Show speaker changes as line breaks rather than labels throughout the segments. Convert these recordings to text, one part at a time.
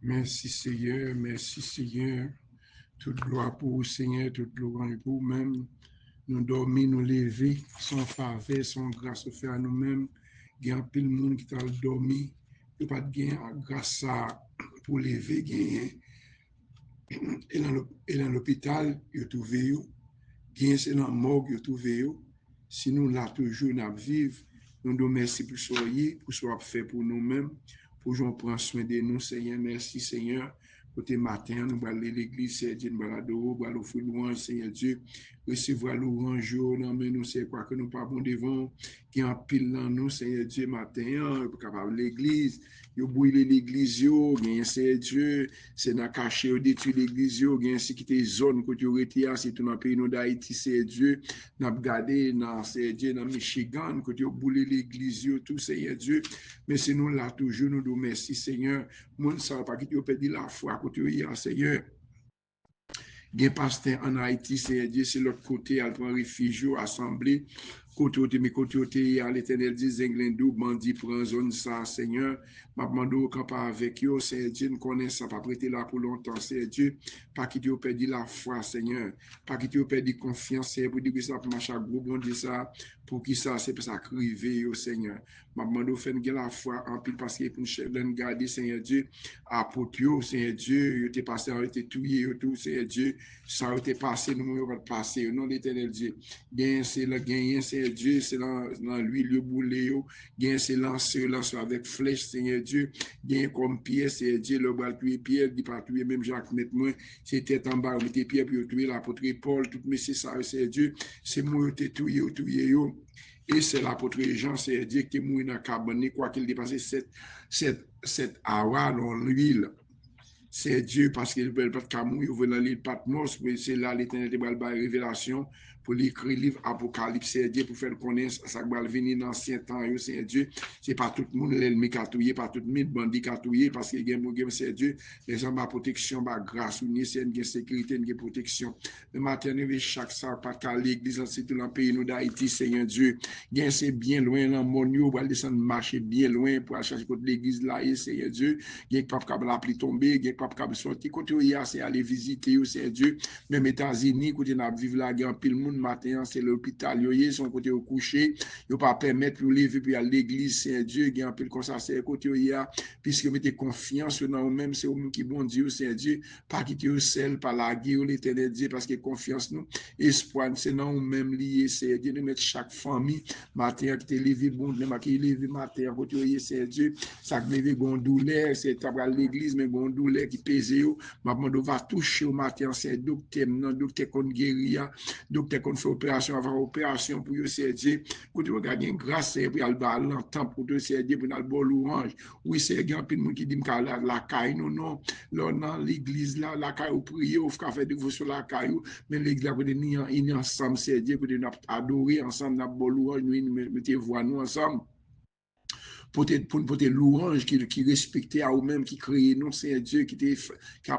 Merci Seigneur, merci Seigneur. Toute gloire pour vous, Seigneur, toute gloire pour vous-même. Nous dormir, nous lever, sans faveur, sans grâce au fait à nous-mêmes. Il y a un peu de monde qui t'a dormi. Il n'y a pas de gain grâce à pour lever, gagner. Et dans l'hôpital, il trouvé, gain c'est dans la morgue, il trouvé. Si nous là toujours, nous vivons, nous nous merci pour soyez, pour ce fait pour nous-mêmes, pour nous prendre soin de nous, Seigneur. Merci, Seigneur. Côté matin, nous allons aller l'église, Seigneur Dieu, nous allons adorer, nous allons offrir louange, Seigneur Dieu. Recevoir louange, non, mais nous, c'est quoi que nous pas bon devant, qui en pile dans nous, Seigneur Dieu, matin, capable l'église, yo brûler l'église, yo, bien, Seigneur Dieu, c'est dans caché, détruire l'église, yo, bien, si qui était zone, côté retient, c'est tout dans le pays d'Haïti, Seigneur Dieu, n'a regardé dans Seigneur Dieu, dans Michigan, côté yo brûler l'église, yo, tout, Seigneur Dieu, mais c'est nous là toujours, nous nous merci, Seigneur, moun ça pas qui yo perdu la foi, côté yo, Seigneur. Gen pasteur en Haïti, c'est Dieu, c'est l'autre côté, elle prend refuge, assemblée, côté, mais côté, à l'éternel dit, Zenglendou, bandi, prend zone ça, Seigneur, m'a demandé au camp avec eux, c'est Dieu, nous connaissons ça, pas prêter là pour longtemps, c'est Dieu, pas quitter au perdu la foi, Seigneur, pas quitter au perdu confiance, Seigneur, pour dire que ça, pour marcher à gros, bon Dieu, ça, pour qui ça, c'est pour ça, criver, au Seigneur, m'a demandé au fait la foi, en pile, parce que pour nous garder, Seigneur Dieu, à Potio, Seigneur Dieu, il était passé, il était tué, tout, Seigneur Dieu, ça a été passé, nous ne pas passer. Au nom de l'éternel Dieu. Gain, c'est le gain, c'est Dieu, c'est dans l'huile, le boulet, gain, c'est lancer avec flèche, Seigneur Dieu. Gain comme pierre, c'est Dieu, le bras tuer pierre, dit pas tuer, même Jacques Nettement, c'était en bas, mettez pierre, puis tuer l'apôtre Paul, tout, mais c'est ça, c'est Dieu. C'est moi, qui tué, et c'est l'apôtre Jean, c'est Dieu qui est mort dans la cabane, quoi qu'il dépasse cette awa dans l'huile. C'est Dieu parce qu'il veut pas de Camou, il veut dans l'île Patmos, mais c'est là l'éternel va le révélation pour l'écrire le livre Apocalypse, c'est Dieu pour faire connaître ça va venir dans l'ancien temps, c'est Dieu. C'est pas tout le monde l'ennemi catouillé, pas tout le monde bandit catouillé parce qu'il y a c'est Dieu. Les gens ma protection, ma grâce, c'est une sécurité, une protection. Le matin, chaque ça pas qu'à l'église, c'est tout le pays nous d'Haïti, Seigneur Dieu. Bien c'est bien loin dans mon on va descendre marcher bien loin pour aller chercher côté l'église là, Seigneur Dieu. Il y a pas capable la pluie tomber, il y a pas capable sortir côté où il y a c'est aller visiter c'est Dieu. Même États-Unis côté n'a vivre là, il y a pile monde matin, c'est l'hôpital yo son côté au coucher, il pas permettre de lever puis à l'église c'est Dieu, il y a pile comme ça c'est côté où il y a puisque mettez confiance dans vous même c'est vous qui bon Dieu c'est Dieu, pas quitter au seul par la guerre l'éternel Dieu parce que confiance nous, espoir c'est dans vous même lié c'est Dieu de mettre chaque famille matin qui te levé bon même qui levé matin côté où c'est Dieu, ça qui levé gon douleur, c'est à l'église mais gon douleur qui pèse yo, m'a demandé va toucher au matin c'est docteur non docteur qu'on guérir, docteur qu'on fait opération avant opération pour yo c'est Dieu, côté regarder grâce c'est pour aller l'entend pour te c'est Dieu pour aller bon louange. Oui, c'est grand pile monde qui dit que la caille non non, là dans l'église là la caille ou prier ou faire dévotion la caille, mais l'église là côté ni ensemble c'est Dieu côté n'a adorer ensemble n'a bon louange nous mettez voix nous ensemble pour tes louanges qui respectaient à vous-même, qui créaient nous, c'est Dieu qui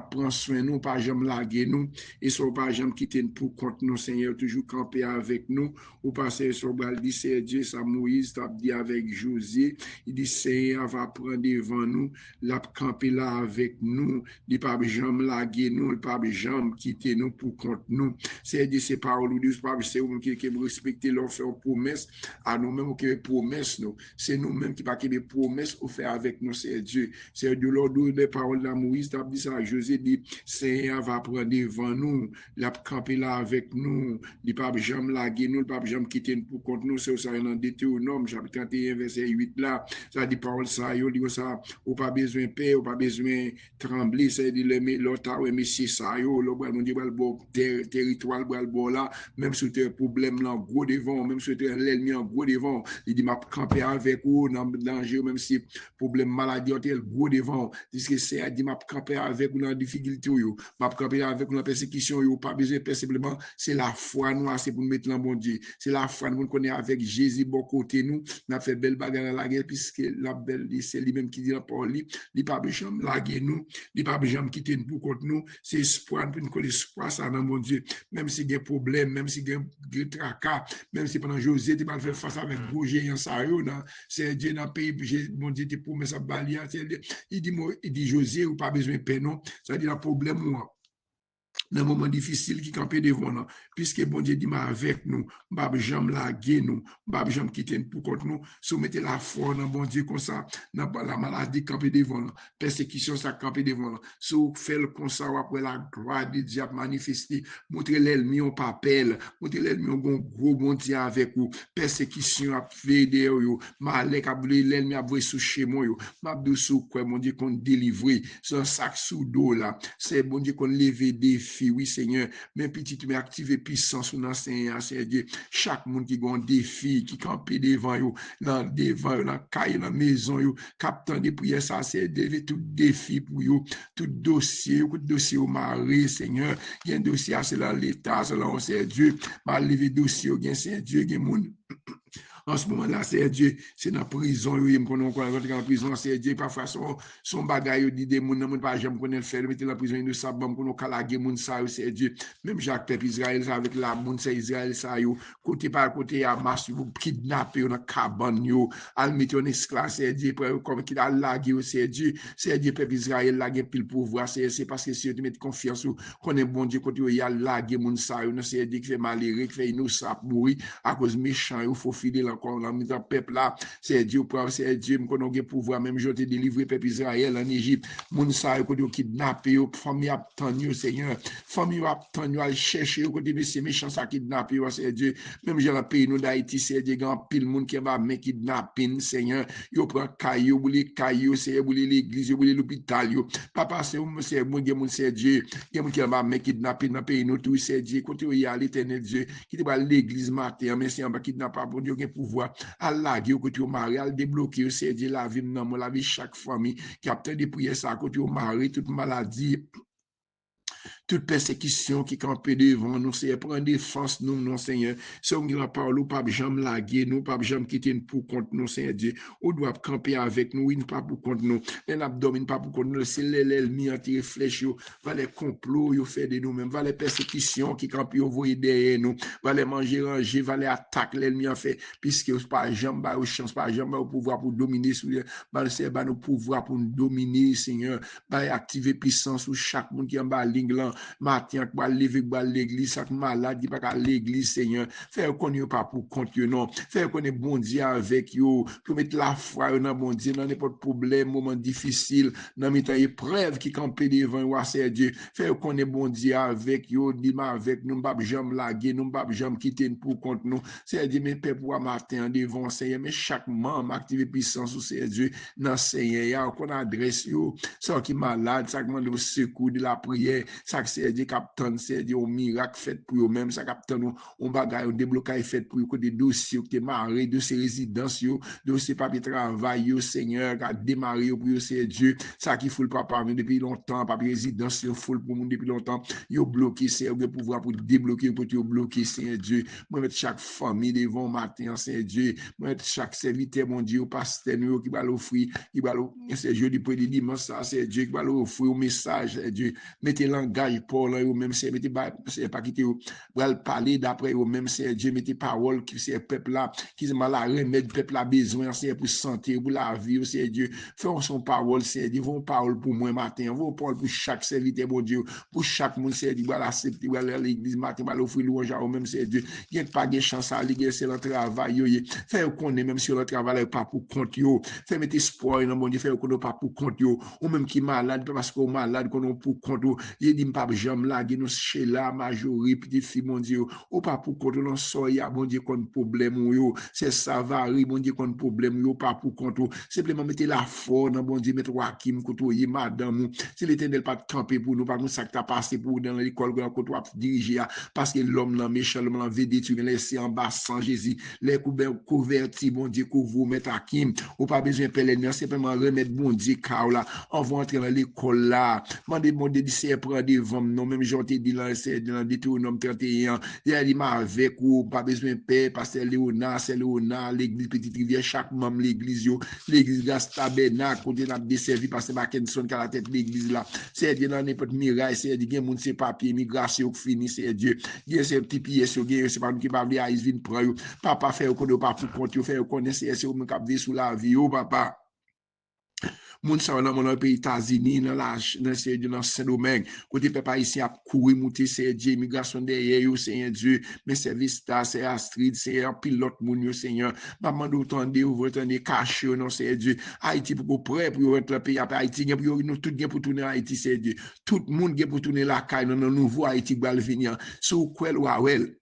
prend soin de nous, pas jamais larguer nous, et soit pas jamais quitter pour compte nous, Seigneur, toujours camper avec nous, ou passer sur le dit, c'est Dieu, ça Moïse, t'a dit avec Josué, il dit, Seigneur va prendre devant nous, la camper là avec nous, il pas jamais larguer nous, il pas jamais quitter nous pour compte nous, c'est Dieu, c'est paroles, c'est vous qui respecter leur faire promesse à nous-mêmes, qui promesse nous, c'est nous-mêmes qui pas des promesses offertes avec nous, c'est Dieu. C'est de l'ordre des paroles de Moïse, tu as dit ça, José dit, Seigneur va prendre devant nous, la camper là avec nous, il pas jamais laguer nous, il pas jamais quitter nous pour contre nous, c'est ça dans Deutéronome, chapitre 31, verset 8 là, ça dit parole ça, il dit ça, ou pas besoin de paix, ou pas besoin de trembler, ça dit l'autre, mais c'est ça, le bras, mon Dieu, le bon territoire, le bon là, même si tu as un problème là, gros devant, même si tu as l'ennemi en gros devant, il dit, m'a camper avec vous, dans danger, même si problème maladie, est gros devant, dit que c'est, il dit, m'a camper avec vous dans difficulté, m'a camper avec vous dans persécution, pas besoin de simplement, c'est la foi, nous, c'est pour nous mettre dans bon Dieu, c'est la foi, nous connaissons avec Jésus, bon côté, nous, n'a fait belle bagarre dans la guerre, puisque la belle, c'est lui-même qui dit la parole, il pas besoin de la guerre, nous, il pas besoin de quitter nous pour contre nous, c'est espoir, pour nous connaître espoir, ça dans bon Dieu, même si il y a des problèmes, même si il y a des tracas, même si pendant José, tu vas faire face avec gros géants, ça, c'est Dieu dans pays, bon Dieu, te promesse à Balia. Il dit, José, ou pas besoin de paix, non. Ça dit, le problème, moi. Dans un moment difficile qui campait devant nous, puisque bon Dieu dit, mais avec nous, Bab Jam la nous, Bab Jam quitter pour contre nous, soumettez la foi dans bon Dieu comme ça, dans la maladie campée devant nous, persécution ça campé devant nous, sous fait le comme ça, après la gloire de Dieu manifester, montrer l'ennemi on papel, montrer l'ennemi on gros bon Dieu avec vous, persécution a fait derrière vous, malek a voulu l'ennemi a voulu sous chez moi, mabdou sous quoi, mon Dieu qu'on délivre, c'est un sac sous dos là, c'est bon Dieu qu'on lève défi, oui Seigneur, même petit tu m'activer puissance dans Seigneur, Dieu, chaque monde qui a un défi, qui campe devant vous, dans la caille, dans la maison, captant des prières, ça c'est tout défi pour vous, tout dossier au mari, Seigneur, il y a un dossier, c'est là l'État, c'est là on sait Dieu, mal lever dossier, il y a Saint Dieu, il y a monde. En ce moment-là, c'est Dieu, c'est dans la prison, il me connaît encore dans la prison, c'est Dieu, parfois son bagage, il dit des gens, ne pas jamais connaître le faire, mettre la prison, il ne sait pas, qu'on a calagé, moun ça, c'est Dieu. Même Jacques Pep Israël, avec la moun, c'est Israël, ça, côté par côté, à masse, vous kidnapper, dans la cabane, al mettre en esclave, c'est Dieu, comme qu'il a lagué, c'est Dieu, Pep Israël, lagué pile pouvoir, c'est parce que si tu mets confiance, qu'on est bon Dieu, côté, il a lagué, moun ça, c'est Dieu qui fait malheureux, qui fait innocent, mourir, à cause méchant, il faut fidèle encore dans le peuple là, c'est Dieu, c'est Dieu, qu'on a pouvoir, même je te délivrer peuple Israël en Égypte, moun sa yo kidnappé, famille attend Seigneur, famille attend al chercher côté de ces méchants ça kidnappé, c'est Dieu, même j'ai le pays nous d'Haïti, c'est Dieu, grand pile monde qui va mais kidnapping, Seigneur, yo prend caillou, bouli caillou, c'est bouli l'église, bouli l'hôpital yo, papa c'est moi c'est Dieu, qui va mais kidnapping dans pays nous tout c'est Dieu, côté il y a l'Éternel Dieu qui te va l'église matin, mais c'est en bas kidnapper bon Dieu pouvoir à laguer côté au mari, à débloquer, c'est dire la vie, non, la vie chaque famille qui a peut-être des prières ça côté au mari, toute maladie, toute persécution qui campe devant nous, c'est prendre défense nous, non, Seigneur. Si on la parole, ou pas jamais laguer nous, pas jamais quitter nous pour contre nous, Seigneur Dieu. On doit camper avec nous, oui, pas pour contre nous. L'abdomen, pas pour contre nous. C'est l'ennemi anti flèche, va les complots, yo fait de nous-mêmes, va les persécutions qui campent, yo voyer derrière nous, va les manger, ranger, va les attaquer, l'ennemi en fait, puisque pas jamais, pas chance, pas jamais au pouvoir pour dominer, c'est nos pouvoir pour nous dominer, Seigneur, va activer puissance sur chaque monde qui est en bas, ligne là, matin, qui va lever, qui va l'église, chaque malade qui va à l'église, Seigneur. Faire qu'on n'est pas pour compte, non. Faire qu'on est bon Dieu avec vous, pour mettre la foi dans bon Dieu, dans n'importe problème, moment difficile, dans mes temps épreuve qui campent devant vous, c'est Dieu. Faire qu'on est bon Dieu avec vous, dis-moi avec nous, pas jamais laguer, nous, pas jamais quitter pour compte nous. C'est Dieu, mais peuple pour matin devant, Seigneur, mais chaque membre active puissance, c'est Dieu, dans Seigneur, qu'on adresse, ça qui est malade, ça qui demande le secours de la prière, ça c'est Dieu capitaine, c'est Dieu au miracle fait pour eux-mêmes, ça capitaine on bagaille au déblocage fait pour eux, des dossiers qui marré, de ces résidences, de ces papiers travail, Seigneur, qui a démarré pour eux, c'est Dieu, ça qui fout le papa depuis longtemps, papier résidence, fout pour monde depuis longtemps, yo bloqué, c'est le pouvoir pour débloquer, pour te bloquer, c'est Dieu, moi mettre chaque famille devant matin, c'est Dieu, moi mettre chaque serviteur, mon Dieu, pasteur, qui va l'offrir, qui va c'est jeudi pour le dimanche, ça, c'est Dieu qui va l'offrir au message, c'est Dieu, mettez langage pour là, même c'est mettez pas quitter, va parler d'après eux même c'est Dieu, mettez parole qui c'est peuple là, qui mal à remède peuple a besoin, c'est pour santé, pour la vie, c'est Dieu, faisons son parole, c'est Dieu, vos parole pour moi matin, vos parole pour chaque serviteur, bon Dieu, pour chaque monde, c'est Dieu, voilà, accepter, voilà, l'église matin, va l'offrir louange à eux même c'est Dieu, il n'y a pas de chance à aller, c'est le travail, faire qu'on est même sur le travail, pas pour compte, faire mettre espoir, non, bon Dieu, faire qu'on pas pour compte, ou même qui malade, parce qu'on malade, qu'on a pour compte, il dit, pas jamais là, nous chez la majorité, petit fille, mon Dieu, ou pas pour compte, non, soya, bon Dieu, qu'on problème, c'est ça varie, bon Dieu, qu'on problème, pas pour compte, simplement mettez la foi, non, bon Dieu, mettre Wakim, côtoyer madame, si l'Éternel pas de camper pour nous, pas nous, ça que t'as passé pour dans l'école, qu'on doit diriger, parce que l'homme, là, méchant, l'homme, là, védé, tu viens laisser en bas sans Jésus, les couvertis, bon Dieu, que vous mettez à Kim, ou pas besoin de simplement remettre bon Dieu, car là, on va entrer dans l'école là, demandez, bon Dieu, c'est prendre devant,
avant, non, même j'en t'ai dit dans Deutéronome 31, il a dit, ma avec ou, pas besoin de paix, pasteur Léonard, c'est Léonard, l'église Petite Rivière, chaque membre l'église Grace Tabernacle, côté n'a desservi parce que Mackinson qui a la tête de l'église là, c'est Dieu dans n'importe miraille, c'est Dieu, il y a moun se papier, migration fini, c'est Dieu, il y a ces petits pièces, c'est pas nous qui va venir à Isvin prendre, papa fait qu'on pas pour compte, fait qu'on essaie, c'est au cap sous la vie, papa. Moun sa nan mon pays États-Unis dans Saint-Domingue côté peuple haïtien a courir monter c'est Dieu immigration derrière yo Seigneur Dieu mais service star c'est Astrid c'est un pilote moun yo Seigneur maman d'entendre vous entendre caché non c'est Dieu Haïti pour prêt pour rentrer pays après Haïti pour nous tout gain pour tourner Haïti c'est Dieu tout monde gain pour tourner la caille dans nouveau Haïti va venir sous quel wawel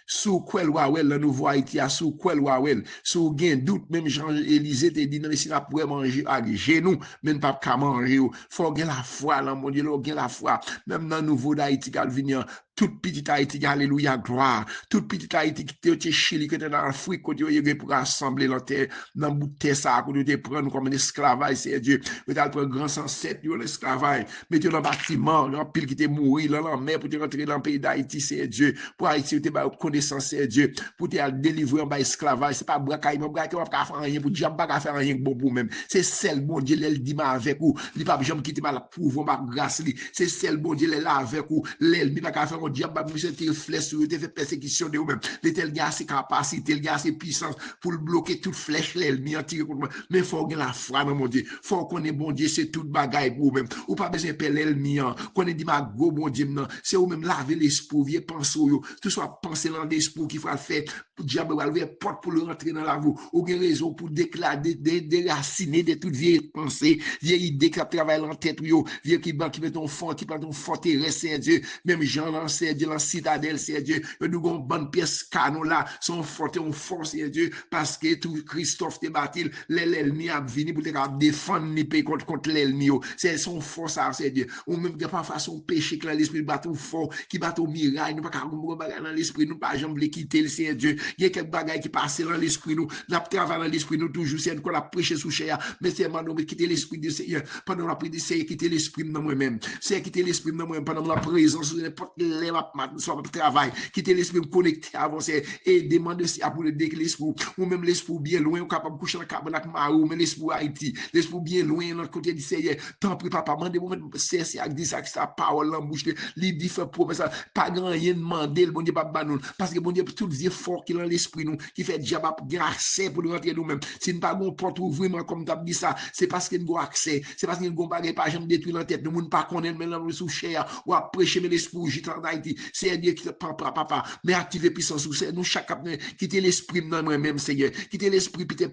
sous quel wawel le nouveau Haïti a sous quel wawel sous gain doute même Jean Élisée te dit non si la pour manger avec genou mais pas qu'à manger faut gagner la foi là mon Dieu gagner la foi même dans nouveau d'Haïti qui venir toute petite Haïti alléluia gloire toute petite Haïti qui était au Chili qui était dans l'Afrique côté yo pour rassembler dans terre dans bout de terre ça côté te prendre comme un esclavage c'est Dieu mais t'as prendre grand 107 yo l'esclavage mettez dans bâtiment dans pile qui était mourir dans la mer pour te rentrer dans le pays d'Haïti c'est Dieu pour Haïti te ba connaissance c'est Dieu pour te délivrer en bas esclavage c'est pas braquage pas faire rien pour diable pas faire rien bon pour même c'est celle bon Dieu elle dit avec ou il pas jamais quitter mal pour ma grâce c'est celle bon Dieu là avec ou l'elle pas faire un diable pas monsieur te flèche sur te fait persécution de vous-même l'étel gars ses capacités le gars ses puissance pour bloquer toute flèche l'ennemi en tirer contre moi mais faut que la foi dans mon Dieu faut qu'on est bon Dieu c'est toute bagaille pour vous-même ou pas besoin de l'ennemi qu'on est dit ma go bon Dieu non c'est vous même laver l'esprit vieux penser tout soit penser dans l'esprit qui fera faire diable va lever porte pour le rentrer dans la vie ou une raison pour déclarer déraciner de toute vieille pensée vieille idée qui travaille en tête vieux qui met ton fond qui prend ton forteresse c'est Dieu même Jean c'est Dieu la citadelle c'est Dieu nous avons une bonne pièce canon là son forte on force c'est Dieu parce que tout Christophe te battil l'ennemi a venu pour te défendre ni payer contre l'ennemi c'est son force c'est Dieu ou même de pas façon péché que l'esprit battre fort qui bat au miraille nous pas comme bagarre dans l'esprit nous pas jamais quitter le Seigneur Dieu il y a quelques bagages qui passent dans l'esprit nous n'a travail dans l'esprit nous toujours c'est qu'on a prêché sous cher mais c'est maintenant quitter l'esprit du Seigneur pendant la prière c'est quitter l'esprit dans moi-même c'est quitter l'esprit dans moi pendant la présence de n'importe les soit travail quitter l'esprit connecté avancer et demander si pour le que l'esprit ou même l'esprit bien loin ou capable coucher dans cabanak marou mais l'esprit Haïti l'esprit bien loin dans côté du Seigneur tant pis papa mandez moi c'est avec dit ça sa parole en bouche lui dit fait promesse pas grand rien demander le bon Dieu pas banon parce que bon Dieu tout vieux fort qui dans l'esprit nous qui fait diable accès pour nous rentrer nous-mêmes si nous pas bon porte vraiment comme tu dit ça c'est parce que nous avons accès c'est parce que nous avons bagage pas jamais détruire dans tête nous ne pas connaître mais nous sous cher ou à prêcher mais l'esprit gîte en Haïti c'est Dieu qui papa mais activer puissance sous nous chaque quitter l'esprit dans nous-mêmes Seigneur quitter l'esprit petit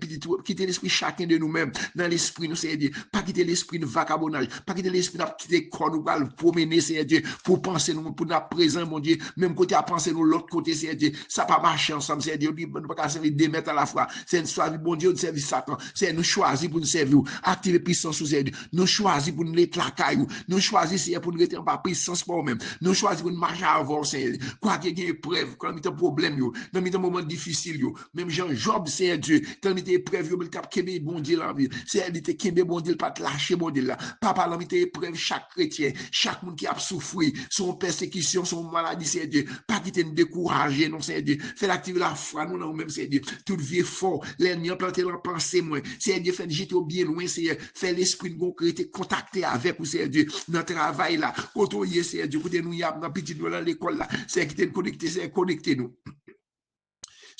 quitter l'esprit chacun de nous-mêmes dans l'esprit nous c'est Dieu pas quitter l'esprit de vagabondage pas quitter l'esprit de quitter corps nous va promener c'est Dieu pour penser nous pour notre présent mon Dieu même côté à penser nous l'autre côté c'est Dieu ça pas marcher ensemble c'est Dieu nous pas servir deux mètres à la fois c'est une soirée bon Dieu de servir Satan c'est nous choisir pour nous servir activer puissance sous c'est Dieu nous choisir pour nous les cailloux nous choisir c'est pour nous rester en pas puissance pour nous-mêmes nous choisir pour nous marcher avant c'est quoi qu'il y ait épreuve quand il y a problème dans un moment difficile même Jean Job c'est Dieu quand il y a épreuve il cap kembe bon Dieu la vie c'est il était kembe bon Dieu pas te lâcher bon Dieu là papa là il était épreuve chaque chrétien chaque monde qui a souffert son persécution son maladie c'est Dieu pas quitter nous décourager non c'est Dieu fait activer la foi nous là même c'est Dieu tout vie fort l'ennemi planté dans pensée moi c'est Dieu fait jeter bien loin c'est fait l'esprit nous contacter avec ou c'est Dieu dans travail là côté c'est Dieu côté nous y a dans petit dans l'école là c'est qui t'es connecté c'est connecter nous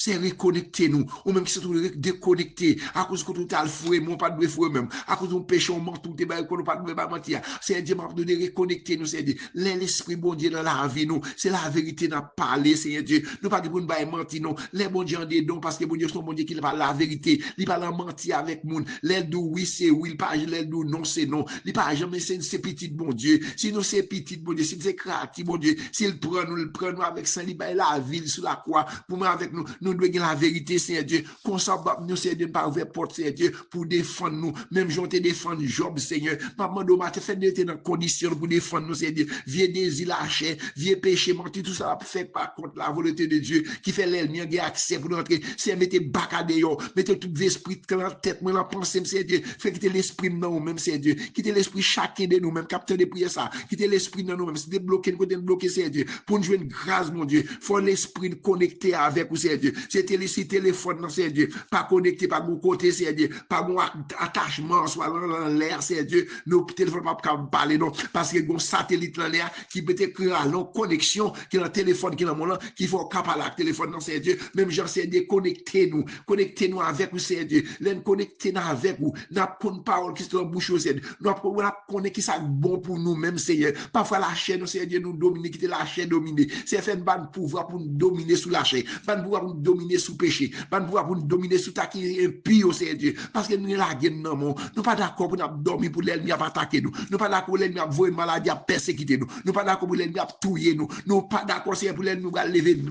c'est reconnecter nous ou même qui se trouve déconnecté à cause que tout a le fouet mon pas de fouet même à cause on péché on ment tout est bail qu'on pas de mentir c'est Dieu m'a donné reconnecter nous c'est Dieu l'esprit bon Dieu dans la vie nous c'est la vérité n'a parler c'est Dieu nous pas de pour bail mentir non les bon Dieu en des dons parce que bon Dieu son bon Dieu qui parle la vérité il pas la mentir avec monde les dou oui c'est oui pas les dou non c'est non il pas jamais c'est petit bon Dieu sinon c'est petit bon Dieu si c'est créatif bon Dieu s'il prend nous avec ça il bail la ville sur la croix pour moi avec nous nous devons la vérité, Seigneur Dieu. Qu'on s'en nous, Seigneur Dieu, pas ouvrir porte, Seigneur Dieu, pour défendre nous. Même j'en te défendre Job, Seigneur. Maman, nous, te fait d'être dans condition pour défendre nous, Seigneur Dieu. Vieux désir, la chair, vieux péché, mentir, tout ça fait pas contre la volonté de Dieu, qui fait l'ennemi, qui a accès pour nous entrer. C'est mettez bacadé, mettez tout l'esprit dans la tête, moi, la pensée, Seigneur Dieu. Fait quitter l'esprit dans nous-mêmes, Seigneur Dieu. Quitter l'esprit chacun de nous-mêmes, capteur de prière ça. Quitter l'esprit dans nous-mêmes. C'est débloquer, bloquer, Seigneur Dieu. Pour nous jouer une grâce, mon Dieu. Faut l'esprit connecté avec vous, Seigneur Dieu. C'était le téléphone, Seigneur Dieu. Pas connecté par mon côté, Seigneur Dieu. Pas mon attachement, soit dans l'air, Seigneur Dieu. Nos téléphones pas parler, non. Parce que mon satellite dans l'air qui peut être créé à longue connexion, qui est dans le téléphone, qui est dans mon là, qui faut capable avec le téléphone, non, Seigneur Dieu. Même genre, Seigneur Dieu, connectez-nous avec vous, Seigneur Dieu. L'en connectez-nous avec vous. N'a pas une parole qui se dans la bouche, Seigneur Dieu. Nous connaissons qui ça bon pour nous-mêmes, Seigneur. Parfois, la chaîne, Seigneur Dieu, nous dominer, quitter la chaîne dominer. C'est fait un pouvoir pour nous dominer sous la chaîne. Pas de pouvoir pour nous dominer sous péché. Pas de pouvoir pour nous dominer sous ta qui est pire, Seigneur Dieu. Parce que nous sommes là, nous ne pas d'accord pour nous dormir pour l'ennemi à attaquer nous. Nous pas d'accord pour l'ennemi à voir une maladie à persécuter nous. Nous pas d'accord pour l'ennemi à tuer nous. Nous pas d'accord pour l'ennemi à lever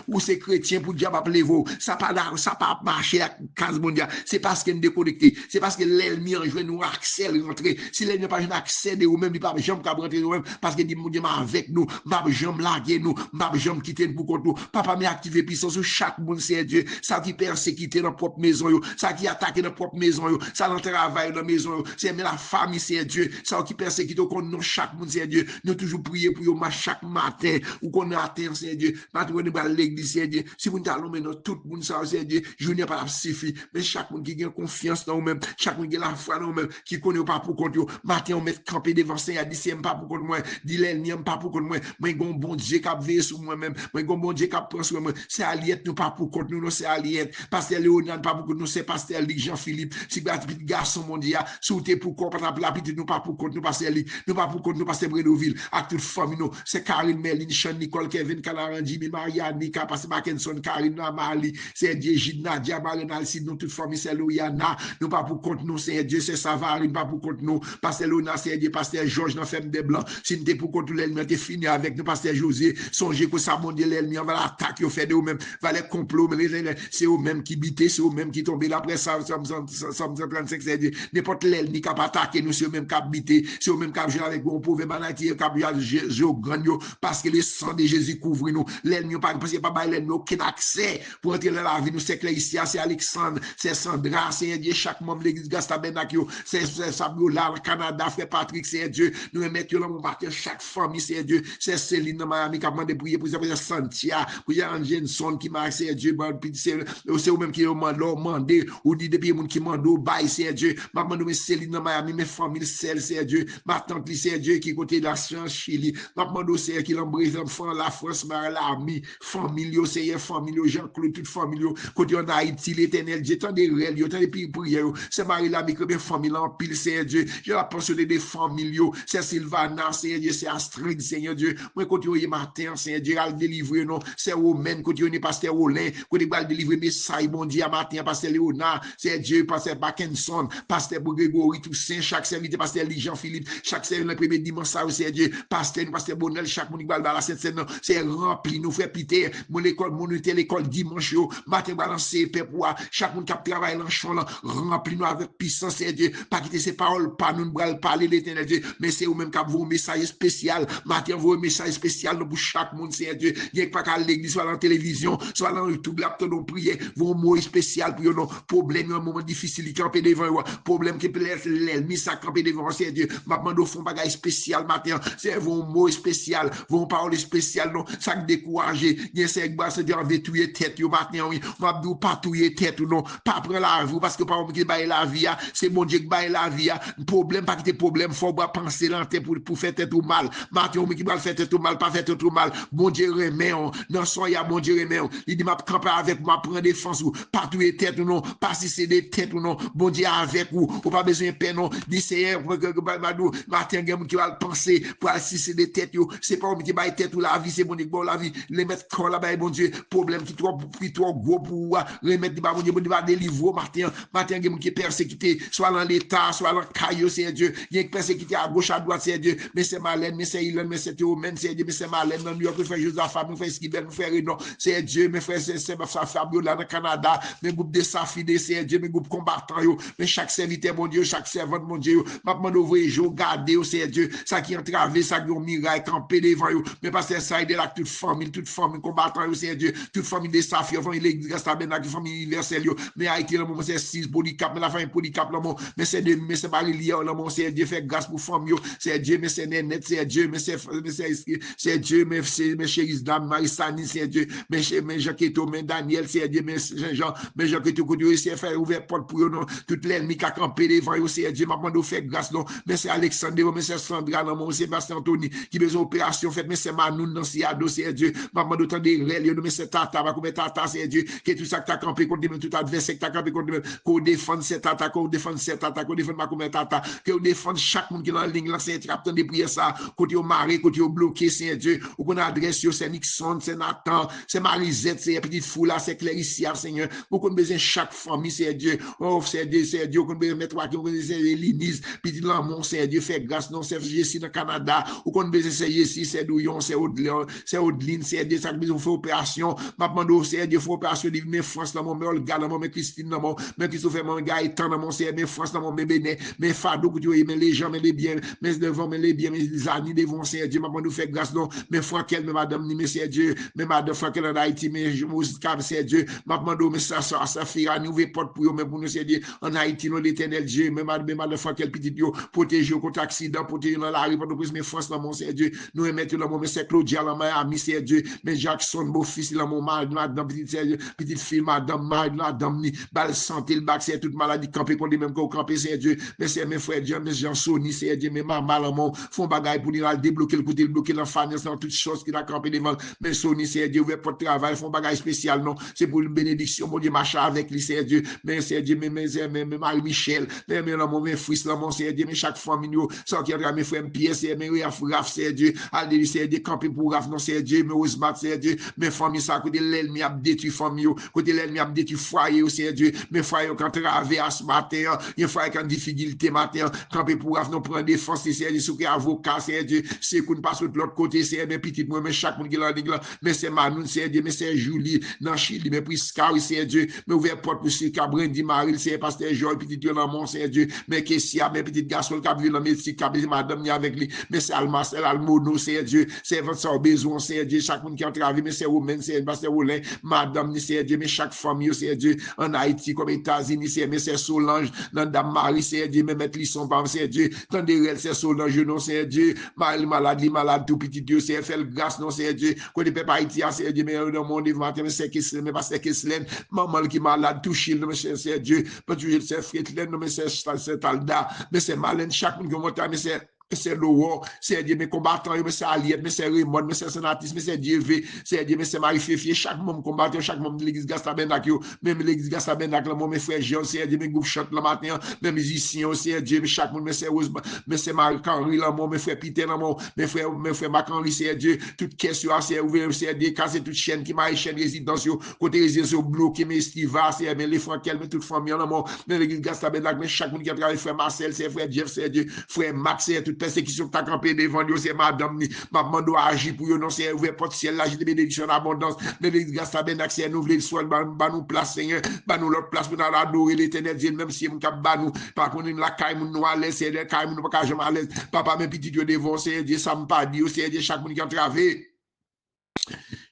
ou ces chrétiens pour diable à lever. Ça pas marcher à case mondiale. C'est parce qu'il est déconnecté. C'est parce que l'ennemi a joué nous accès rentrer. Si l'ennemi n'a pas accès de nous-mêmes, il n'a pas jamais rentrer nous-mêmes parce que dit mon Dieu avec nous, m'a jamais laguer nous, m'a jamais quitter pour contre nous. Papa m'a activé puissance sur chaque monde, c'est Dieu. Ça qui persécuter dans propre maison, ça qui attaque dans propre maison, ça dans travail dans maison, c'est mais la famille, c'est Dieu. Ça qui persécute contre nous chaque monde, c'est Dieu. Nous toujours prier pour eux chaque matin ou qu'on atteint, c'est Dieu. Maintenant on va l'église, c'est Dieu. Si vous n'allons maintenant tout le monde ça, c'est Dieu. Je n'ai pas suffit, mais chaque monde qui a confiance dans nous-mêmes, chaque monde qui a la foi dans nous-mêmes, qui connaît pas pour contre eux. Matin on met camper devant Seigneur, dit c'est pas pour contre moi, dit l'ennemi pas pour contre moi. Moi gon bon Dieu qui a veillé sur moi-même, moi gon bon Dieu qui a pris sur moi. C'est Aliette nous pas pour contre nous, c'est Aliette. Pasteur Léonard pas pour contre nous, c'est pasteur Luc Jean-Philippe. Si petit garçon mon Dieu, souté pour contre la petite nous pas pour contre nous, pasteur Luc, nous pas pour contre nous, pasteur Bredoville, à toute famille nous, c'est Karine Merlin, Sean Nicole, Kevin Calaran, Jimmy Maria, Nika, pasteur Mackinson, Karine Namali, c'est Dieu Gina, Diamarine Alcide, nous toute famille c'est Louiana, nous pas pour contre nous, c'est Dieu, c'est Savarine, pas pour contre nous, pasteur Lona, c'est Dieu, pasteur Georges dans Femme des Blancs, si nous pour contre l'ennemi, t'es fini avec nous, pasteur José, songez que ça, mon Dieu, l'ennemi, on va l'attaquer, au fait de eux-mêmes, va les complots, mais c'est eux-mêmes qui bitent, c'est eux-mêmes qui tombent là, après ça, Somme 135, c'est Dieu, n'importe l'ennemi qui a attaqué nous, c'est eux-mêmes qui a bité, c'est eux-mêmes qui a joué avec nous, pauvre maladie, qui a joué au grand, parce que le sang de Jésus couvre nous, l'ennemi, parce qu'il n'y a pas l'ennemi, aucun accès pour entrer dans la vie, nous, c'est Cléissia, c'est Alexandre, c'est Sandra, c'est Dieu, chaque membre de l'église Gastabenakio, c'est Sabiola, le Canada, frère Patrick, c'est Dieu, nous mettons là, mon matin, chaque famille, c'est Dieu, c'est Céline, Miami, qui a demandé de prier pour Santia, pour Jean Jenson, qui m'a c'est Dieu, c'est eux-mêmes qui ont demandé, ou dit depuis les gens qui m'ont bail, c'est Dieu, ma demandé Céline, Miami, mes familles, c'est Dieu, ma tante, c'est Dieu, qui côté de la science, Chili, ma demandé c'est qui l'embrasse l'enfant, la France, ma l'ami, famille, c'est famille, Jean-Claude, toute famille, côté en Haïti, l'éternel, Dieu, tant de réels, tant de prières, c'est Marie l'ami, que mes familles, en pile, c'est Dieu, je la pensionné des familles, c'est Sylvana, c'est Dieu, c'est Astrid, Seigneur Dieu, moi, côté au matin, Seigneur Dieu, à délivrer, non, c'est Romain, côté on est pasteur Olin, côté va délivrer message, bon Dieu, à matin, pasteur Léonard, c'est Dieu, pasteur Parkinson, pasteur Grégory, Toussaint, chaque serviteur, pasteur Jean-Philippe, chaque serviteur, le premier dimanche, c'est Dieu, pasteur Bonnel, chaque monde qui va la Sainte-Seine, c'est rempli, nous fait piter, mon école, mon l'école dimanche, matin, balancer, peuple, chaque monde qui travaille dans le champ, rempli nous avec puissance, c'est Dieu, pas quitter ses paroles, pas nous parler l'éternel Dieu, mais c'est vous-même qui avez un message spécial, matin, vous un message spécial pour chaque monde, c'est Dieu, il n'y a pas qu'à l'église, soit dans la télévision, soit dans YouTube, là, nous prier, vos mots spécial pour nos problèmes, un moment difficile, camper devant, problème qui peut être l'ennemi, ça camper devant, c'est Dieu, maintenant, nous font bagage spécial, matin, c'est vos mots spécial, vos paroles spéciales, non, ça décourager, il y a ces gars, c'est Dieu, détruire tête, matin, oui, m'abdou, pas touiller tête, non, pas prendre la vie, parce que par exemple, qui baille la vie, c'est mon Dieu qui baille la vie, problème, pas que problème, faut pas penser dans tête pour faire tête ou mal, matin, qui va faire tête ou mal, pas faire tête ou mal, bon Dieu remet, dans son y a bon Dieu remet, il dit, m'a camper avec moi, prendre défense ou, pas touiller tête ou non, pas si c'est des têtes ou non, bon Dieu avec ou pas besoin de peine, non, dit c'est, matin, qui va penser, pour si c'est des têtes, c'est pas qui va tête ou la vie, c'est bon Dieu, la vie, les mettre corps là-bas, bon Dieu, problème qui trop gros pour remettre, bon Dieu, va délivrer, matin, qui est persécuté, soit dans l'état, soit dans le caillou, c'est Dieu, il y a persécuté à gauche, à droite, c'est Dieu, mais c'est Malène, mais c'est Ilan, mais c'est Théomène, c'est Dieu, mais c'est Malène, dans New York, nous fait Josaphat, nous fait Skibel, nous fait Renan, c'est Dieu, Dieu, mes frères et sœurs, Fabio là dans le Canada, mes groupes de Safide, Seigneur Dieu, mes groupes combattants, mais chaque serviteur, mon Dieu, chaque servante, mon Dieu, m'a demandé d'ouvrir, je garder, Seigneur Dieu, ça qui entravé, ça qui ont miracle, campé devant vous, mais parce que ça aide là, toute famille combattant, Seigneur Dieu, toute famille de Safir, famille de l'Église Tabernacle, famille universelle, mais Haïti, là, mon c'est 6 polycap, mais la famille polycap, là, mon, mais c'est de, mais c'est Marie-Lia, là, mon, Seigneur Dieu, fait grâce pour famille, Seigneur Dieu, mais c'est net, Seigneur Dieu, mais c'est Dieu, mes chéris dames, Marie-Sani, Seigneur Dieu, mes Jacques-Eto, mes Daniel, Seigneur Dieu, mes Jean, mes Jacques-Eto, que Dieu, Seigneur, faire ouvert porte pour eux, non, toute l'ennemi qui a campé devant eux, Seigneur Dieu, m'a demandé de faire grâce, non, mais c'est Alexandre, mais c'est Sandra, non, mon Sébastien Anthony, qui besoin d'opération faite, mais c'est Manoun, non, c'est Ado, Seigneur Dieu, m'a demandé autant de réels, mais c'est Tata, va combien Tata, Seigneur Dieu, que tout ça que t'as campé contre même tout adversaire que t'as campé contre même, qu'on défende cette attaque, qu'on défende cette attaque, qu'on défende ma combien Tata, qu'on défende chaque monde qui est dans la ligne, là, c'est trappe des prières, ça, côté au maré, côté au bloqué, Seigneur Dieu, ou qu'on adresse, c'est Nixon, c'est Nathan, c'est Marisette, c'est petite foule là, c'est Claricia, Seigneur, ou qu'on besoin chaque famille, Seigneur Dieu, oh, Seigneur Dieu, qu'on besoin mettre, qu'on besoin Linise, petit Lamont, Seigneur Dieu, fait grâce, non, c'est ici dans le Canada, ou qu'on besoin c'est ici, c'est Douillon, c'est Audeline, Seigneur Dieu, ça besoin faire opération, m'a demandé, Seigneur Dieu, faire opération, mais France, là, mon, mais Olga, là, mon, mais Christine, là, mon, mais Christophe, mon gars, étant dans mon, Seigneur, mais France, là, mon, mais Béné, mais Fado, que Dieu, mais les gens, mais les biens, mais devant, mais les biens, mais les amis devant, Seigneur Dieu, m'a demandé, faire grâce, non, mais Frankel, mais madame, mais Seigneur Dieu, mais madame Frankel en Haïti, mais Mouska, Seigneur Dieu, m'a demandé, mais ça fera, nous, porte pour eux, mais pour nous, Seigneur Dieu, en Haïti, nous, l'éternel Dieu, mais madame Frankel, petit Dieu, protéger contre accident, protéger dans la rue, pour mais France, là, mon Seigneur Dieu, nous, remettre là, mon, mais c'est Claudia, là, Miami, Seigneur Dieu, mais Jackson, beau fils, là, mon madame, petite fille, madame, ni, balle santé, le bac, c'est toute maladie, campé, qu'on dit même qu'on campé, Seigneur Dieu, mais c'est mes frères, Dieu, mais Jean Sony, Seigneur Dieu, mais maman, là, mon, font bagaille pour nous, débloquer le côté, le bloquer l'enfant, dans toutes choses qu'il a campé devant, mais Sony, Seigneur Dieu, ouvert pour le travail, font bagaille spécial, non, c'est pour une bénédiction, mon Dieu, machin avec lui, Seigneur Dieu, mais Seigneur Dieu, mais Marie-Michel, mais mon, mes fils, là, mon Seigneur Dieu, mais chaque famille, sans qu'il y a mes frères, Pierre, Seigneur, mais Raf, Seigneur Dieu, allez, Seigneur Dieu, camper pour Raf, non, Seigneur Dieu, mais Osmat, Seigneur Dieu, mes familles, ça, côté l'ennemi a détruit famille, côté l'ennemi a détruit foyer, Seigneur Dieu, mes frères, quand travaillent à ce matin, il y a frère qui ont difficulté matin, camper pour Raf, non, prendre défense, Seigneur Dieu, sous avocat, Seigneur Dieu, c'est qu'on passe de l'autre côté, Seigneur, mes petites, moi, mais chaque monde qui l'a dit, mais c'est Manoun, Seigneur Dieu, mais c'est Julie, dans Chili, mais Prisca, Seigneur Dieu, mais ouvert porte pour ce Cabrin, dit Marie, c'est pasteur Joël, petit Dieu, dans mon Seigneur Dieu, mais Kessia, mes petites garçons, qui a vu dans mes petits cabinets, madame, ni avec lui, mais c'est Alma, c'est l'Almono, Seigneur Dieu, c'est votre besoin, Seigneur Dieu, chaque monde qui a travaillé, mais c'est Romain, c'est pasteur Roulin, madame, ni Seigneur Dieu, mais chaque famille, Seigneur Dieu, en Haïti, comme États-Unis, c'est, mais c'est Solange, dans Dame Marie, Seigneur Dieu, mais mettre l'isson, par Seigneur Dieu, dans des règles, c'est Solange, non, Seigneur Dieu, malade, tout petit Dieu, c'est fait grâce, non, Seigneur Dieu, quand les peuples haïtiens, Seigneur Dieu, mais dans le monde, mais c'est Kesslen, mais pas c'est Kesslen, maman qui malade, touché, non, mais c'est Dieu, pas toujours, c'est Frétlen, non, mais c'est Talda, mais c'est Malène, chaque monde qui monte, mais c'est Laurent, c'est Dieu, mes combattants, mais c'est Aliette, mais c'est Raymond, mais c'est Sénatis, mais c'est Dieu V, c'est Dieu, mais c'est Marie-Féfier, chaque membre combattant, chaque membre de l'église Gastabenac, même l'église Gastabenac, mes frères Jean, c'est Dieu, mes groupes chantent le matin, mes musiciens, c'est Dieu, mais chaque monde, mais c'est Rose, mais c'est Marc-Henri, mes frères Peter, mes frères Marc-Henri, c'est Dieu, toute question, c'est ouvert, c'est Dieu, casser toute chaîne qui m'a chaîne résidence, côté résidence bloqué, mais Stiva, c'est les Frankel, mais toute famille, mais l'église Gastabenac, mais chaque monde qui a travaillé, frère Marcel, c'est frère Jeff, c'est Dieu, frère Max, c'est tout persécution que tu as campé devant nous, c'est madame, ma demande à agir pour nous, non, c'est ouvert porte ciel, là, j'ai des bénédictions en abondance, mais les gars, ça ben accès, nous voulons soit, nous place, Seigneur, nous l'autre place pour nous adorer l'éternel Dieu, même si nous cap nous, par contre, la caille, nous à l'aise, c'est des cailles, nous pas jamais à l'aise, papa, mes petits Dieu devant, c'est Dieu, ça me pas dit, c'est Dieu, chaque monde qui a travaillé.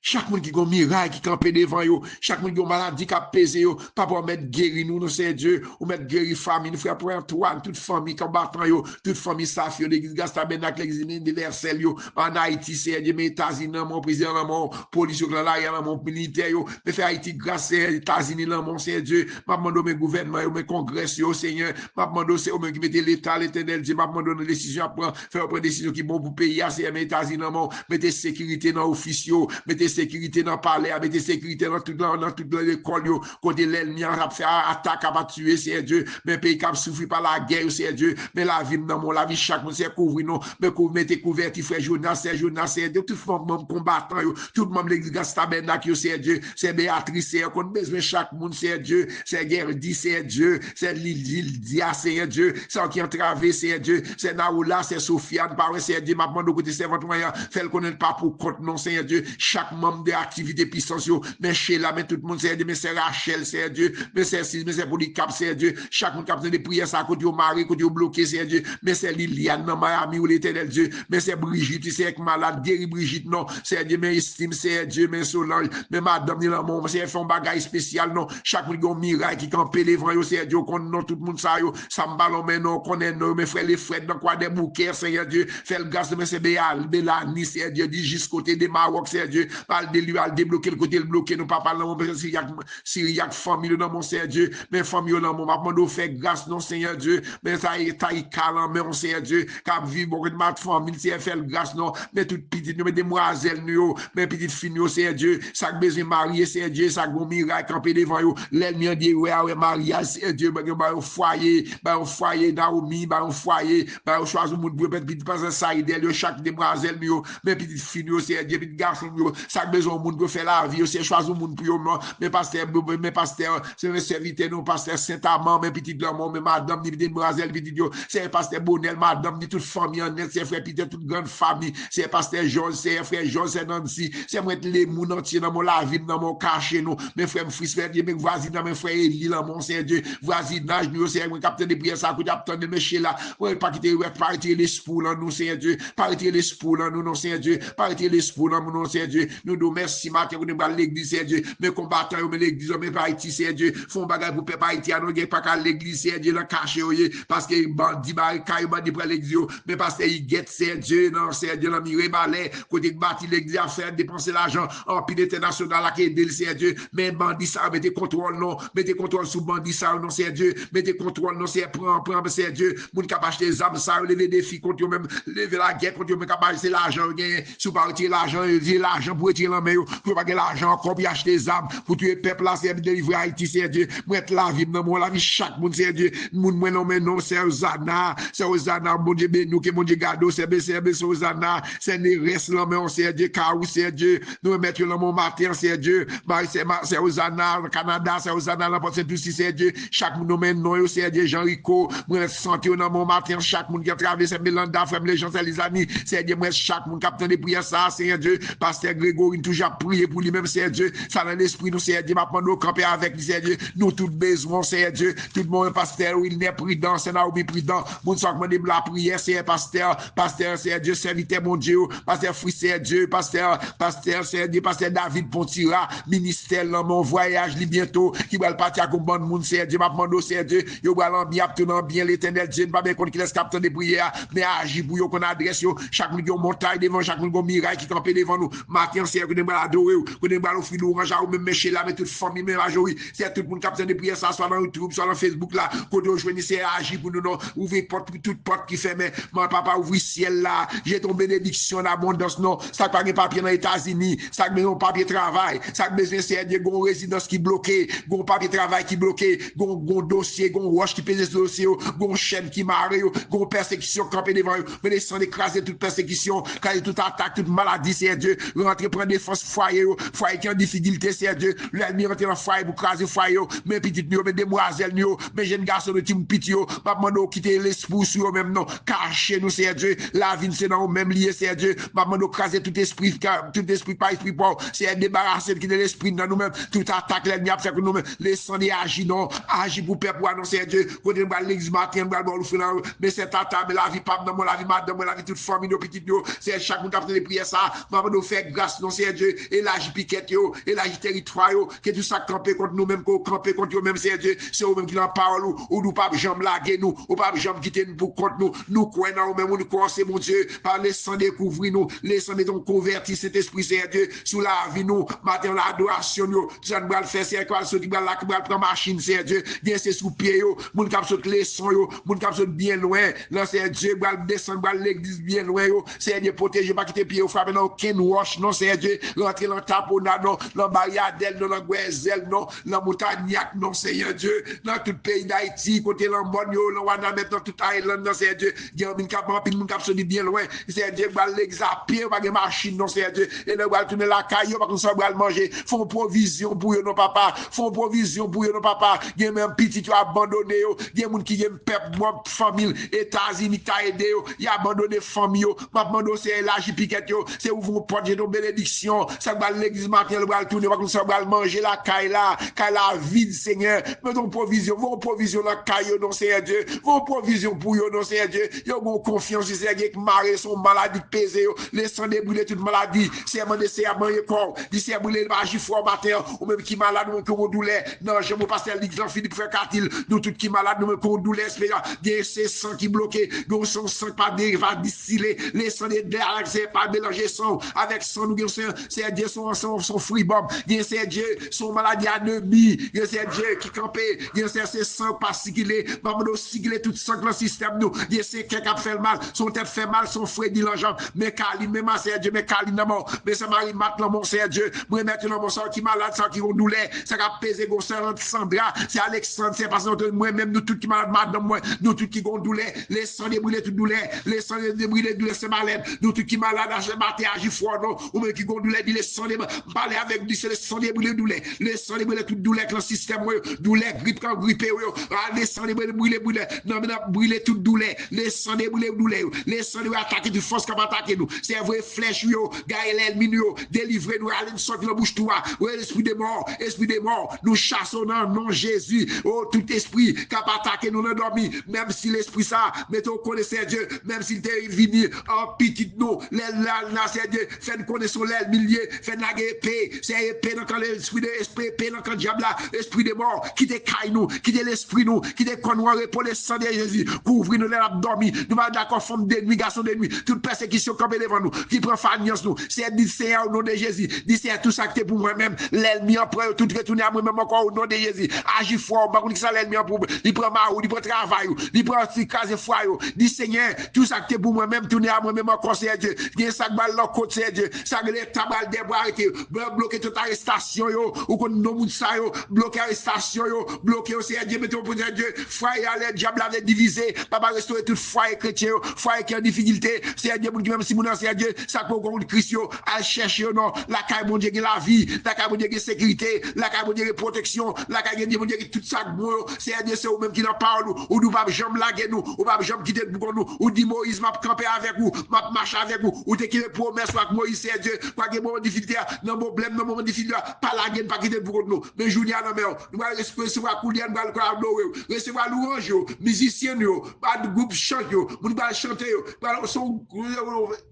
Chaque monde qui a un miracle qui campé devant yo, chaque monde qui a une maladie qui a pesé yo, pas pour mettre guéri nous, c'est Dieu, ou mettre guéri famille, nous frère pour Antoine, toute famille combattant yo, toute famille Safio, l'église Gastabenac, l'église universelle yo, en Haïti, c'est Dieu, mais États-Unis, mon président, mon police, mon militaire yo, mais fait Haïti grâce à États-Unis, mon c'est Dieu, m'a demandé mes gouvernements, mes congrès yo, Seigneur, m'a demandé c'est eux qui mettez l'État, l'éternel Dieu, m'a demandé une décision à prendre, faire une décision qui est bon pour payer, c'est États-Unis, mettez sécurité dans officiaux, mettez sécurité dans le palais, mettez sécurité dans toute l'école, côté l'ennemi a fait attaque, a tuer, c'est Dieu, mais pays qui a souffert par la guerre, c'est Dieu, mais la vie, non, la vie, chaque monde, c'est couvrir, non, mais mettez couverti, frère Jonas, c'est Dieu, tout le monde combattant, tout le monde, l'église Gastabenac, c'est Dieu, c'est Béatrice, c'est qu'on besoin chaque monde, c'est Dieu, c'est Gerdi, c'est Dieu, c'est Lydia, c'est Dieu, c'est qui entravé, c'est Dieu, c'est Naoula, c'est Sofiane, c'est Dieu, m'a demandé au côté servante moyen, fait le connaître pas pour compte, non, c'est Dieu, chaque membre de activité puissance, mais Sheila, mais tout le monde, c'est Dieu, mais c'est Rachel, c'est Dieu, mais c'est Sis, mais c'est Polycap, c'est Dieu, chaque monde qui a besoin de prières, ça, côté au mari, côté au bloqué, c'est Dieu, mais c'est Liliane, dans Miami, ou l'éternel Dieu, mais c'est Brigitte, c'est avec malade, guéri Brigitte, non, c'est Dieu, mais estime, c'est Dieu, mais Solange, mais madame, c'est fait un bagage spécial, non, chaque monde qui a un miracle, qui campe devant, c'est Dieu, qu'on non, tout le monde, ça, ça me ballon, mais non, qu'on est, non, mais frère, les frères, dans quoi des bouquets, c'est Dieu, fait le gaz, mais c'est Bélani, c'est Dieu, dit juste côté des Maroc, c'est Dieu, parle de lui, al débloquer le côté, le bloquer, nous pas parler, non, parce que s'il y a famille dans mon Seigneur Dieu, mais famille dans mon, m'a fait grâce, non, Seigneur Dieu, mais ça y est, calme, mais on Seigneur Dieu, cap vivre, beaucoup de ma famille, c'est fait grâce, non, mais toute petite, mais demoiselles, nous, mais petite fille, Seigneur Dieu, ça que besoin marier, Seigneur Dieu, ça que miracle, camper devant vous, l'ennemi dit, ouais, mariage, Seigneur Dieu, un foyer, Naomi, un foyer, choisir mon Dieu, petit pas ça, idée, chaque demoiselle, mais petite fille, Seigneur Dieu, petit garçon, ça que besoin, monde pour faire la vie, c'est choisir mon pour eux, mais pasteur, c'est un serviteur, non, pasteur Saint-Amand, mais petit glamour, mais madame, ni demoiselle, petit Dieu, c'est pasteur Bonnel, madame, ni toute famille en net, c'est frère Peter, toute grande famille, c'est pasteur Georges, c'est frère Georges, c'est Nancy, c'est moi, les moun entiers dans mon la vie, dans mon cachet, non, mes frères, fils, frère Dieu, mes voisins, mes frères Élie, dans mon Seigneur Dieu, voisinage, nous, c'est un capitaine de prière, ça, que j'attends de mes là, ouais, pas quitter, pas retirer l'espoir, là, nous, Seigneur Dieu, pas retirer l'espoir, là, nous, non, Seigneur Dieu, pas retirer l'espoir, là, nous, Seigneur Dieu, nous, nous, merci, matin, nous, l'église, Seigneur Dieu, mes combattants, mais l'église, mais pas Haïti, Seigneur Dieu, font bagage pour peuple haïtien, nous, pas qu'à l'église, Seigneur Dieu, dans caché, parce que bandit, bandit pour l'église, mais parce qu'il guette, Seigneur Dieu, non, Seigneur Dieu, dans Miré Balais, côté bâti l'église à faire dépenser l'argent en pile international, là, qui est Seigneur Dieu, mais bandit ça, mettez contrôle, non, mettez contrôle sous bandit ça, non, Seigneur Dieu, mettez contrôle, non, c'est prend, Seigneur Dieu, moun capable acheter des armes, ça, lever des défis contre eux, même, lever la guerre contre eux, mais capable c'est l'argent, sous pas retirer l'argent pour retirer la main, pour pas que l'argent encore pour acheter des armes, pour tuer peuple là, c'est délivrer Haïti, Seigneur Dieu, mettre la vie dans mon la vie, chaque monde, Seigneur Dieu, moun, moi, non, mais non, c'est Hosanna, mon Dieu, nous, que mon Dieu, gado, c'est Hosanna, c'est Neres, là, mais on, Seigneur Dieu, Kaou, Seigneur Dieu, nous, mettre là, mon matin, Seigneur Dieu, c'est Hosanna, le Canada, c'est Hosanna, la porte, c'est tout, Seigneur Dieu, chaque monde, mais non, Seigneur Dieu, Jean-Rico, moi, santé, dans mon matin, chaque monde qui a traversé Mélanda, frère, les gens, c'est les amis, Seigneur Dieu, moi, chaque monde, capitaine de prière, ça, Seigneur Dieu, pasteur Grégory, toujours prier pour lui-même, Seigneur Dieu, ça dans l'esprit, nous, Seigneur Dieu, maintenant, nous camper avec lui, Seigneur Dieu, nous, tout besoin, Seigneur Dieu, tout le monde, pasteur, il n'est prudent, c'est Naomi prudent, mon soir, de la prière, Seigneur, pasteur, Seigneur Dieu, serviteur, mon Dieu, pasteur, fils, Seigneur Dieu, pasteur, Seigneur Dieu, pasteur David Pontira, ministère, dans mon voyage, li bientôt, qui va le partir à bon monde, Seigneur Dieu, maintenant, Seigneur Dieu, yo va l'ambiance, tenant bien l'éternel Dieu, pas bien qu'on qui laisse capteur de prière, mais agir pour yo qu'on adresse yo, chaque million montagne devant, chaque million miracle qui campé devant nous, matin, Seigneur, qu'on va adorer, qu'on va offrir l'orange, ou même mécher là, mais toute famille, même à jouer, c'est tout le monde capteur de prière, ça soit dans YouTube, soit dans Facebook là, qu'on doit jouer, c'est agir pour nous, non, ouvrir porte, toute porte qui ferme, mon papa ouvre ciel là, j'ai ton bénédiction d'abondance, non, ça pas de papier dans les États-Unis, ça que besoin papier travail, ça que besoin c'est des gon résidence qui bloqué, gon papier travail qui bloqué, gon dossier, gon roche qui pèse ce dossier, gon chaîne qui marre, gon persécution campé devant, mais les sans écraser toute persécution, quand toute attaque, toute maladie, c'est Dieu, rentrer prendre défense foyer qui en difficulté, c'est Dieu, l'ennemi rentre dans foyer pour craser foyer, mais petite mais demoiselles mais jeunes garçons de team piti pas demander quitter l'esprit sur même non, cacher nous c'est Dieu, la vie c'est dans même lié c'est Dieu, pas demander craser tout esprit pas esprit bon, c'est débarrasser de l'esprit dans nous-mêmes, tout attaque l'ennemi a fait que nous-mêmes, laissons les agir non, agir pour peuple pour annoncer Dieu, quand on va l'église matin, mais c'est tata, mais la vie pas dans la vie madame, la vie toute famille nos petites c'est chaque monde qui a fait des prières ça, maman nous fait grâce non c'est Dieu, et l'agir piquette et l'agir territoire que tout ça camper contre nous-mêmes, camper contre nous-mêmes c'est Dieu, c'est eux-mêmes qui l'en parole ou nous pas jamais laguer nous, ou pas jamais quitter nous pour contre nous croyons nous-mêmes, nous croyons c'est mon Dieu, par laissant découvrir nous, laissant mettons convertir cet esprit c'est Dieu sous la vie nous, matin l'adoration nous, ça nous va le faire c'est quoi ce qui va là qui va prendre machine c'est Dieu, bien c'est sous pied yo, moun cap saute les sons yo, moun cap saute bien loin, là c'est Dieu va descendre va l'église bien loin yo, c'est Dieu protéger pas quitter pied au frapper non ken wash non c'est Dieu, rentrer dans taponade non, dans Bayadel non, dans Guezel non, dans Montagnac non c'est Dieu, dans tout pays d'Haïti côté l'Ambon yo, dans Wanamet dans tout Island non c'est Dieu, il y a un cap rapide moun cap saute bien loin, c'est Dieu va l'église à pied pas de machine non c'est Dieu, et là va tourner la caillou pas qu'on soit va manger, font provision pour yo non papa, font provision pour yo non papa, il y a même petit tu abandonné yo, il y a moun qui aime peuple moi famille États-Unis qui a aidé yo, il a abandonné famille yo, maintenant c'est élargi piquette yo, c'est ouvre porte j'ai ton bénédiction bénédiction, ça va l'église matin, le bras tourner, ça va manger la caille là vide, Seigneur. Mettons provision, vos provisions la caille, non, Seigneur Dieu. Vos provisions pour eux, non, Seigneur Dieu. Yo gon confiance, Seigneur Dieu, que marée son maladie pesée, laissant débrûler toute maladie. C'est mon décès à manger corps, d'ici à brûler le magie froid matin, ou même qui malade, ou qui douleur. Non, je me passe l'exemple, Philippe Frère Catil, nous tous qui malades, nous me qu'on douleur, espérant. Bien, c'est sang qui bloqué, gon son sang pas va distiller, les sang des c'est pas mélanger sang avec sang, nous, c'est Dieu, son free-bomb, c'est Dieu, son maladie anémie, c'est Dieu qui campait, c'est sang pas sigilé, maman sigilé tout sang dans le système, nous, c'est quelqu'un qui fait mal, son tête fait mal, son frère dit l'argent, mais Kaline, mais ma c'est Dieu, mais Kaline, mais ça m'arrive maintenant, mon c'est Dieu, moi maintenant, mon sang qui malade, ça qui ont douleur, ça va peser, Sandra, c'est Alexandre, c'est parce que moi-même, nous tous qui malades, madame, moi, nous tous qui ont douleur, les sangs débrûlés, toute douleur, les sangs débrûlés, douleur, c'est malade, nous tous qui malades, j'ai maté, agi fort, non, ou même qui ont douleur, les sangs débrûlés, parler avec lui, c'est les sangs débrûlés, douleur, les sangs débrûlés, toute douleur, le système, douleur, grippe, quand grippé, les sangs débrûlés, brûlés, non, mais brûlés, toute douleur, les sangs débrûlés, douleur, les sangs débrûlés, attaquer du force qui va attaquer nous, c'est vrai, flèche, yo, gagne l'ennemi, délivrez nous, allez nous sortir la bouche, toi, l'esprit des morts, nous chassons dans le nom de Jésus, oh, tout esprit qui va attaquer nous, endormi, même si l'esprit ça, mettons connaissez Dieu, même s'il était venu en petit nous, c'est Dieu, fait nous connaissons l'aile millier, fait la épée, c'est épée dans l'esprit de l'esprit, épée dans le diable là, esprit des morts, qui décaille nous, qui dé l'esprit nous, qui déconne pour le sang de Jésus, couvrir nous l'abdomen, nous va d'accord, forme d'ennemi, garçon d'ennemi, toute persécution campée devant nous, qui prend fagnance nous, c'est dit Seigneur au nom de Jésus, dit c'est tout ça que pour moi-même, l'ennemi en prend, tout retourner à moi-même encore au nom de Jésus, agis fort, par contre, ça l'ennemi en pour, il prend ma roue, il prend travail, il prend case foie, dit Seigneur, tout ça que pour moi-même, tourner à moi-même encore, c'est Dieu, il y a ça balle l'autre côté, c'est Dieu, ça les tabal des bras arrêtés, bloquer toute arrestation, ou qu'on nomme ça, bloquer arrestation, bloquer aussi Dieu, mettons pour Dieu, foyer à l'aide, diable avait divisé, papa restaurer tout foyer chrétien, foyer qui est en difficulté, c'est Dieu, même si mon c'est Dieu, ça peut qu'on Christ, à chercher, non, la caille, mon Dieu, la vie, la caille, mon Dieu, sécurité, la caille, mon Dieu, protection, la caille, mon Dieu, tout ça, c'est Dieu, c'est vous-même qui en parle, ou nous, pas jamais laguer nous, ou pas jamais quitter nous, ou dit Moïse, m'a campé avec vous, m'a marché avec vous, ou t'es qui me promesse, soit Moïse, c'est Dieu, pas que moment difficulté, non, problème, non, moment difficulté, pas laguer, pas quitter pour nous, mais je vous dis à la mer, nous allons recevoir coulier, nous allons recevoir louange, musicien, pas de groupe chante, nous allons chanter,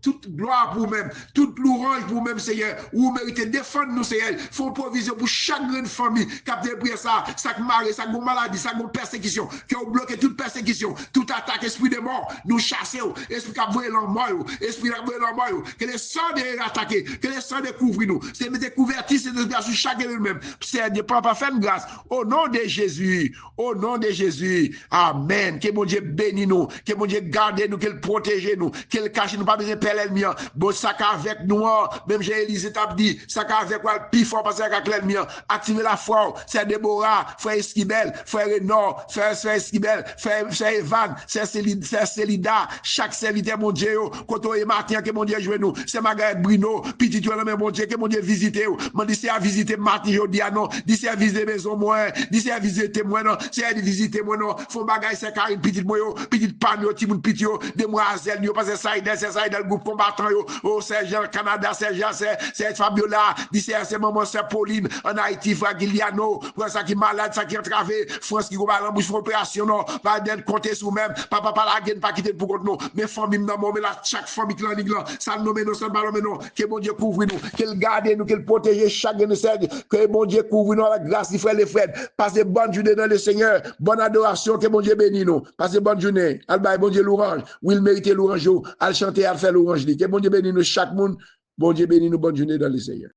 toute gloire pour vous-même, toute louange pour vous-même, Seigneur, vous méritez défendre nous, Seigneur, faut provision pour chaque grande famille, qui a débrouillé ça, chaque mari, chaque maladie, chaque persécution, qui a bloqué toute persécution, toute attaque, esprit de mort, nous chasser, esprit qui a volé l'envoi, esprit qui a volé l'envoi, que les sangs de attaquer, que les sangs de couvrir nous, c'est mettre couverture, c'est de sur chaque nous-même, c'est Dieu, papa, fait une grâce, au nom de Jésus, amen, que mon Dieu bénisse nous, que mon Dieu garde nous, qu'il protège nous, qu'il cache nous, pas besoin de perdre l'ennemi, bon, ça avec nous, même j'ai Élise t'a dit, ça avec moi, plus fort parce que l'ennemi, activer la foi, c'est Déborah, frère Esquibel, frère Renor, frère Esquibel, frère Evan, c'est Célida, chaque serviteur, mon Dieu, quand on est matin, que mon Dieu joue nous, c'est Margaret Bruno, petit tu es mon Dieu, que mon Dieu visite, mon dit c'est à visiter Martin Jodiano, dit c'est à visiter maison moi, dit c'est à visiter moi, non, c'est à visiter moi, non, faut bagaille, c'est Karine, petit moi, petit panneau, petit moun petit, demoiselle, parce que ça est le groupe combattant, oh, c'est Jean Canada, c'est Fabiola, dit c'est maman, c'est Pauline, en Haïti, frère Guiliano, pour ça qui malade, ça qui entravé, France qui va l'embouche pour opération, non, va d'être compter sur même, papa, pas la gaine, pas quitter pour contre nous, mais famille, non, mais là, chaque famille qui l'en ça nous met, non, ça nous met, non, que bon Dieu couvre nous, qu'il garde nous, qu'il protège chaque de nous, que bon Dieu couvre nous, la grâce, les frères, les frères, passez bonne journée dans le Seigneur, bonne adoration, que bon Dieu bénisse nous, passez bonne journée, alba, bon Dieu l'orange, oui, il mérite l'orange, al chanter, al faire l'orange, que bon Dieu bénisse nous, chaque monde, bon Dieu bénisse nous, bonne journée dans le Seigneur.